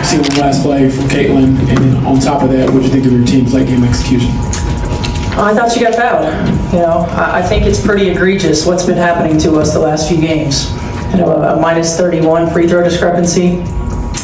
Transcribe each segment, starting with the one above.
See one last play from Caitlin, and then on top of that, what do you think of your team's late game execution? I thought she got fouled. I think it's pretty egregious what's been happening to us the last few games. A minus 31 free throw discrepancy.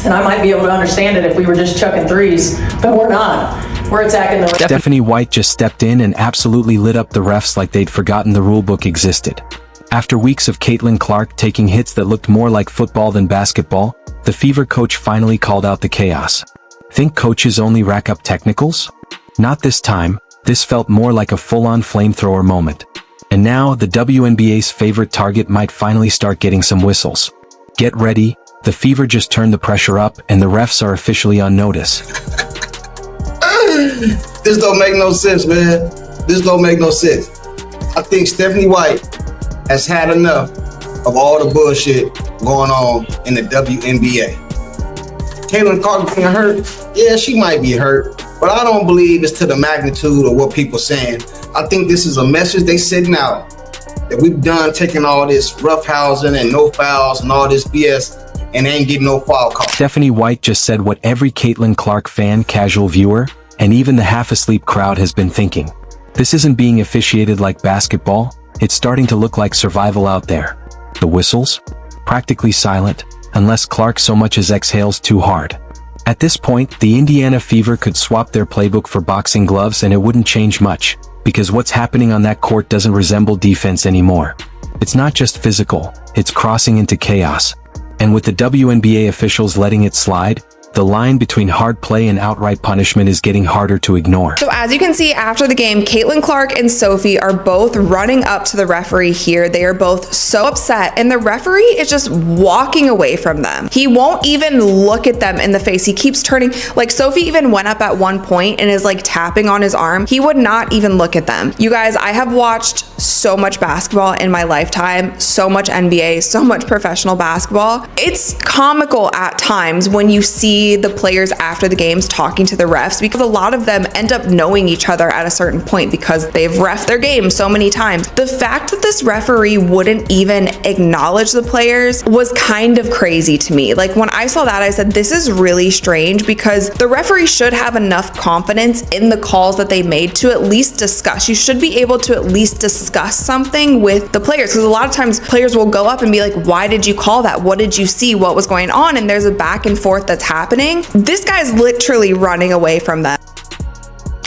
And I might be able to understand it if we were just chucking threes, but we're not. We're attacking the... Stephanie White just stepped in and absolutely lit up the refs like they'd forgotten the rulebook existed. After weeks of Caitlin Clark taking hits that looked more like football than basketball, the Fever coach finally called out the chaos. Think coaches only rack up technicals? Not this time. This felt more like a full-on flamethrower moment. And now, the WNBA's favorite target might finally start getting some whistles. Get ready, the Fever just turned the pressure up and the refs are officially on notice. This don't make no sense, man. This don't make no sense. I think Stephanie White has had enough of all the bullshit going on in the WNBA. Caitlin Clark being hurt? Yeah, she might be hurt, but I don't believe it's to the magnitude of what people saying. I think this is a message they sending out that we've done taking all this roughhousing and no fouls and all this BS and ain't getting no foul call. Stephanie White just said what every Caitlin Clark fan, casual viewer, and even the half-asleep crowd has been thinking. This isn't being officiated like basketball. It's starting to look like survival out there. The whistles? Practically silent, unless Clark so much as exhales too hard. At this point, the Indiana Fever could swap their playbook for boxing gloves and it wouldn't change much, because what's happening on that court doesn't resemble defense anymore. It's not just physical, it's crossing into chaos. And with the WNBA officials letting it slide, the line between hard play and outright punishment is getting harder to ignore. So as you can see after the game, Caitlin Clark and Sophie are both running up to the referee here. They are both so upset and the referee is just walking away from them. He won't even look at them in the face. He keeps turning, like Sophie even went up at one point and is like tapping on his arm. He would not even look at them. You guys, I have watched so much basketball in my lifetime, so much NBA, so much professional basketball. It's comical at times when you see the players after the games talking to the refs, because a lot of them end up knowing each other at a certain point because they've reffed their game so many times. The fact that this referee wouldn't even acknowledge the players was kind of crazy to me. Like when I saw that, I said, this is really strange, because the referee should have enough confidence in the calls that they made to at least discuss. You should be able to at least discuss something with the players, because a lot of times players will go up and be like, why did you call that? What did you see? What was going on? And there's a back and forth that's happening. This guy's literally running away from them.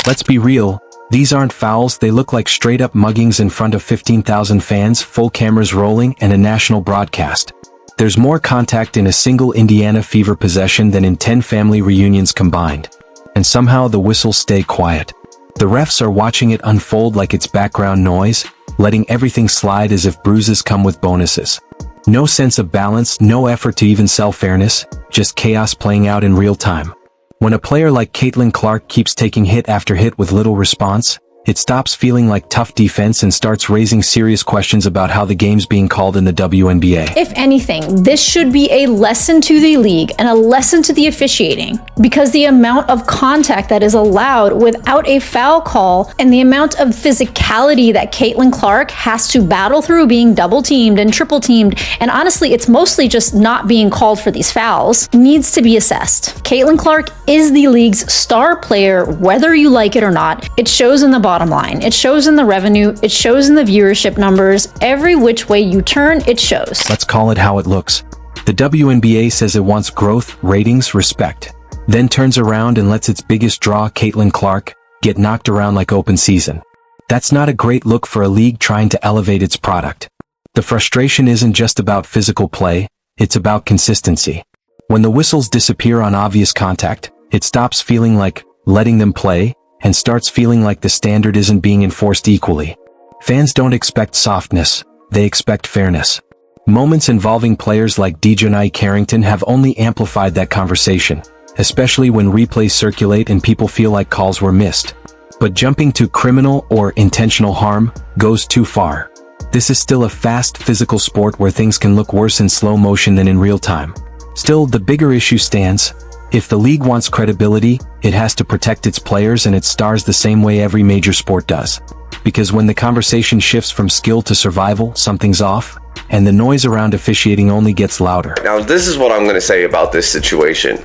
Let's be real, these aren't fouls, they look like straight up muggings in front of 15,000 fans, full cameras rolling, and a national broadcast. There's more contact in a single Indiana Fever possession than in 10 family reunions combined. And somehow the whistles stay quiet. The refs are watching it unfold like it's background noise, letting everything slide as if bruises come with bonuses. No sense of balance, no effort to even sell fairness, just chaos playing out in real time. When a player like Caitlin Clark keeps taking hit after hit with little response, it stops feeling like tough defense and starts raising serious questions about how the game's being called in the WNBA. If anything, this should be a lesson to the league and a lesson to the officiating, because the amount of contact that is allowed without a foul call and the amount of physicality that Caitlin Clark has to battle through being double teamed and triple teamed, and honestly, it's mostly just not being called for these fouls, needs to be assessed. Caitlin Clark is the league's star player, whether you like it or not. It shows in the bottom line. It shows in the revenue. It shows in the viewership numbers. Every which way you turn, it shows. Let's call it how it looks. The WNBA says it wants growth, ratings, respect. Then turns around and lets its biggest draw, Caitlin Clark, get knocked around like open season. That's not a great look for a league trying to elevate its product. The frustration isn't just about physical play, it's about consistency. When the whistles disappear on obvious contact, it stops feeling like letting them play, and starts feeling like the standard isn't being enforced equally. Fans don't expect softness, they expect fairness. Moments involving players like Dejanai Carrington have only amplified that conversation, especially when replays circulate and people feel like calls were missed. But jumping to criminal or intentional harm goes too far. This is still a fast, physical sport where things can look worse in slow motion than in real time. Still, the bigger issue stands. If the league wants credibility, it has to protect its players and its stars the same way every major sport does. Because when the conversation shifts from skill to survival, something's off, and the noise around officiating only gets louder. Now, this is what I'm going to say about this situation,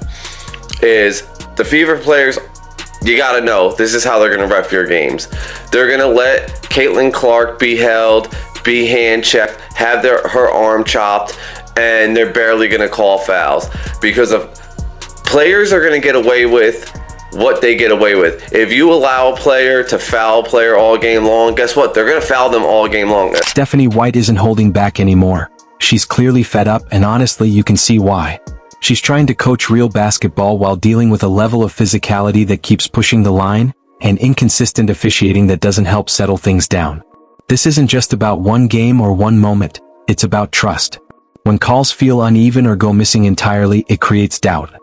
is the Fever players, you got to know, this is how they're going to ref your games. They're going to let Caitlin Clark be held, be hand-checked, have her arm chopped, and they're barely going to call fouls. Because of players are going to get away with what they get away with. If you allow a player to foul a player all game long, guess what? They're going to foul them all game long. Stephanie White isn't holding back anymore. She's clearly fed up, and honestly, you can see why. She's trying to coach real basketball while dealing with a level of physicality that keeps pushing the line, and inconsistent officiating that doesn't help settle things down. This isn't just about one game or one moment. It's about trust. When calls feel uneven or go missing entirely, it creates doubt.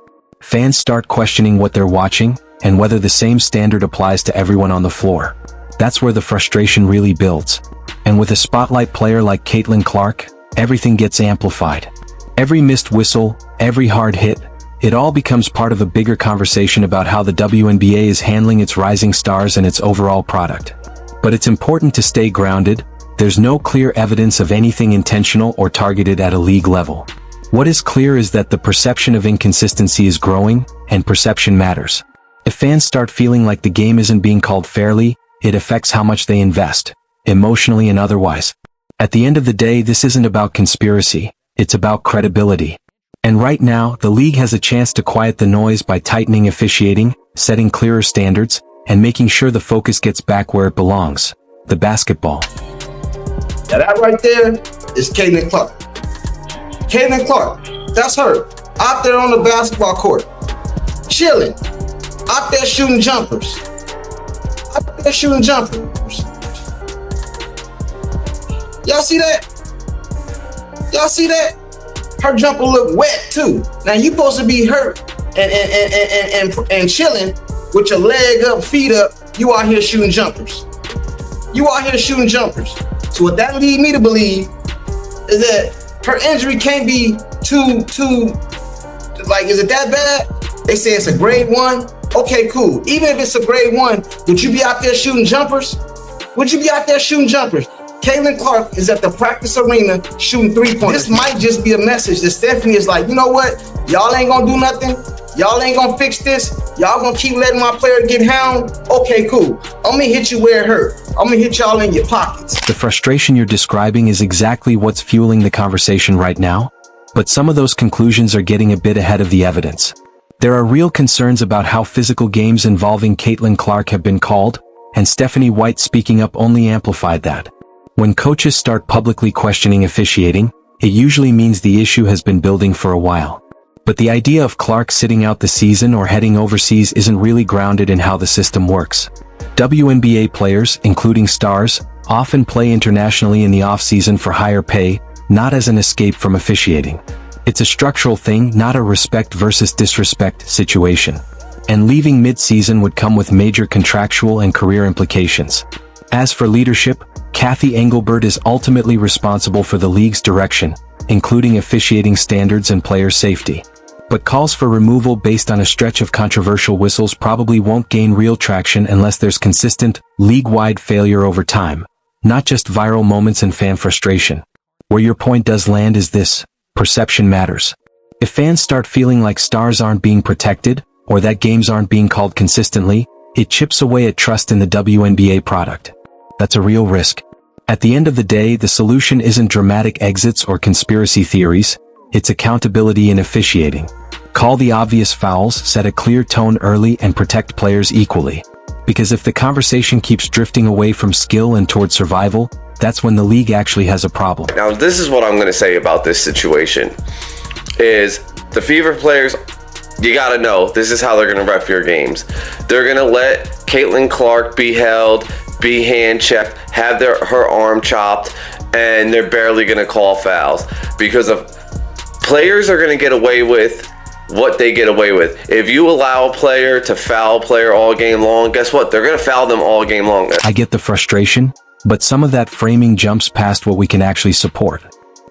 Fans start questioning what they're watching, and whether the same standard applies to everyone on the floor. That's where the frustration really builds. And with a spotlight player like Caitlin Clark, everything gets amplified. Every missed whistle, every hard hit, it all becomes part of a bigger conversation about how the WNBA is handling its rising stars and its overall product. But it's important to stay grounded. There's no clear evidence of anything intentional or targeted at a league level. What is clear is that the perception of inconsistency is growing, and perception matters. If fans start feeling like the game isn't being called fairly, it affects how much they invest, emotionally and otherwise. At the end of the day, this isn't about conspiracy, it's about credibility. And right now, the league has a chance to quiet the noise by tightening officiating, setting clearer standards, and making sure the focus gets back where it belongs, the basketball. Now that right there is Caitlin Clark. Caitlin Clark, that's her, out there on the basketball court, chilling, out there shooting jumpers. Y'all see that? Her jumper look wet too. Now you supposed to be hurt and chilling with your leg up, feet up. You out here shooting jumpers. So what that lead me to believe is that her injury can't be too, like, is it that bad? They say it's a grade 1. Okay, cool. Even if it's a grade 1, would you be out there shooting jumpers? Caitlin Clark is at the practice arena shooting 3-pointers. This might just be a message that Stephanie is like, you know what? Y'all ain't gonna do nothing. Y'all ain't gonna fix this. Y'all gonna keep letting my player get hound. Okay, cool. I'm gonna hit you where it hurt. I'm gonna hit y'all in your pockets. The frustration you're describing is exactly what's fueling the conversation right now, but some of those conclusions are getting a bit ahead of the evidence. There are real concerns about how physical games involving Caitlin Clark have been called, and Stephanie White speaking up only amplified that. When coaches start publicly questioning officiating, it usually means the issue has been building for a while. But the idea of Clark sitting out the season or heading overseas isn't really grounded in how the system works. WNBA players, including stars, often play internationally in the off-season for higher pay, not as an escape from officiating. It's a structural thing, not a respect versus disrespect situation. And leaving mid-season would come with major contractual and career implications. As for leadership, Kathy Engelbert is ultimately responsible for the league's direction, including officiating standards and player safety. But calls for removal based on a stretch of controversial whistles probably won't gain real traction unless there's consistent, league-wide failure over time, not just viral moments and fan frustration. Where your point does land is this: perception matters. If fans start feeling like stars aren't being protected, or that games aren't being called consistently, it chips away at trust in the WNBA product. That's a real risk. At the end of the day, the solution isn't dramatic exits or conspiracy theories, it's accountability in officiating. Call the obvious fouls, set a clear tone early, and protect players equally. Because if the conversation keeps drifting away from skill and toward survival, that's when the league actually has a problem. Now, this is what I'm going to say about this situation, is the Fever players, you got to know, this is how they're going to ref your games. They're going to let Caitlin Clark be held, be hand-checked, have her arm chopped, and they're barely going to call fouls. Because of players are going to get away with what they get away with. If you allow a player to foul a player all game long, guess what? They're going to foul them all game long. I get the frustration, but some of that framing jumps past what we can actually support.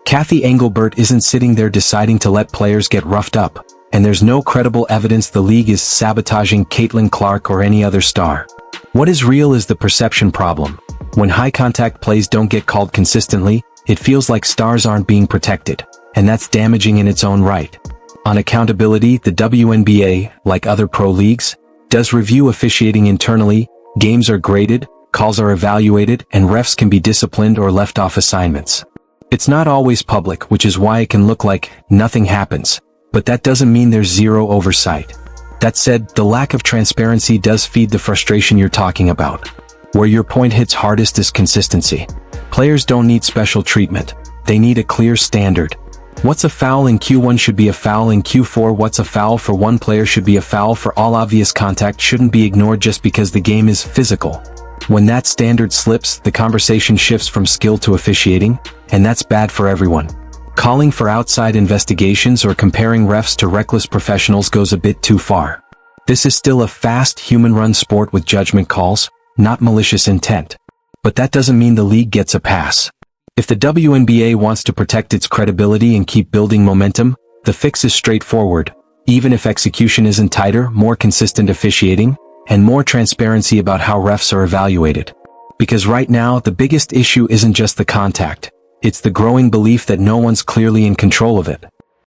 Kathy Engelbert isn't sitting there deciding to let players get roughed up, and there's no credible evidence the league is sabotaging Caitlin Clark or any other star. What is real is the perception problem. When high-contact plays don't get called consistently, it feels like stars aren't being protected, and that's damaging in its own right. On accountability, the WNBA, like other pro leagues, does review officiating internally, games are graded, calls are evaluated, and refs can be disciplined or left off assignments. It's not always public, which is why it can look like nothing happens, but that doesn't mean there's zero oversight. That said, the lack of transparency does feed the frustration you're talking about. Where your point hits hardest is consistency. Players don't need special treatment. They need a clear standard. What's a foul in Q1 should be a foul in Q4. What's a foul for one player should be a foul for all. Obvious contact shouldn't be ignored just because the game is physical. When that standard slips, the conversation shifts from skill to officiating, and that's bad for everyone. Calling for outside investigations or comparing refs to reckless professionals goes a bit too far. This is still a fast, human-run sport with judgment calls, not malicious intent. But that doesn't mean the league gets a pass. If the WNBA wants to protect its credibility and keep building momentum, the fix is straightforward. Even if execution isn't tighter, more consistent officiating, and more transparency about how refs are evaluated. Because right now, the biggest issue isn't just the contact. It's the growing belief that no one's clearly in control of it.